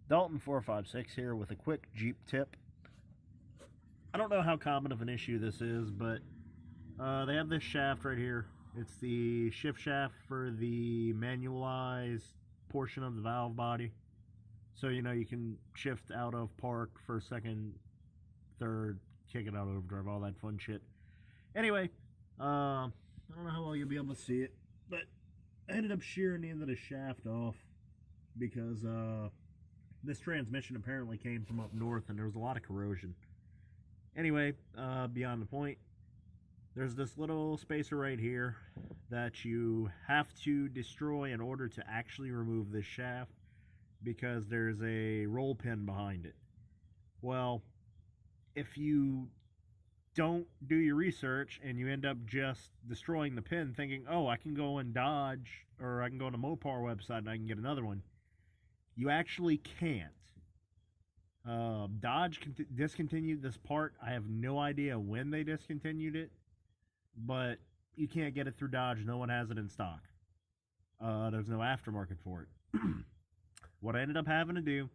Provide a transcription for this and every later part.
Dalton456 here with a quick Jeep tip. I don't know how common of an issue this is, but they have this shaft right here. It's the shift shaft for the manualized portion of the valve body. So, you know, you can shift out of park, first, second, third, kick it out of overdrive, all that fun shit. Anyway, I don't know how well you'll be able to see it, but I ended up shearing the end of the shaft off because this transmission apparently came from up north and there was a lot of corrosion. Anyway, beyond the point, there's this little spacer right here that you have to destroy in order to actually remove this shaft because there's a roll pin behind it. Well, if you don't do your research and you end up just destroying the pin thinking, oh, I can go and Dodge or I can go on the Mopar website and I can get another one, you actually can't. Dodge discontinued this part. I have no idea when they discontinued it, but you can't get it through Dodge. No one has it in stock. There's no aftermarket for it. What I ended up having to do,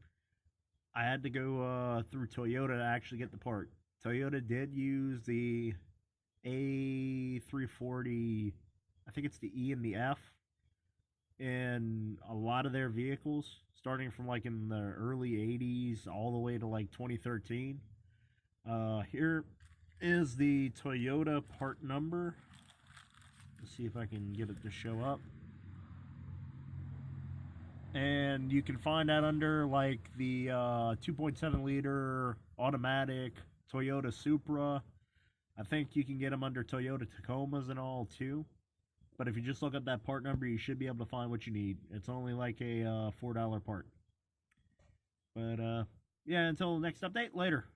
I had to go through Toyota to actually get the part. Toyota did use the a340, I think it's the E and the F, in a lot of their vehicles, starting from like in the early 80s all the way to like 2013. Here is the Toyota part number. Let's see if I can get it to show up. And you can find that under like the 2.7 liter automatic Toyota Supra. I think you can get them under Toyota Tacomas and all too. But if you just look up that part number, you should be able to find what you need. It's only like a $4 part. But yeah, until the next update, later.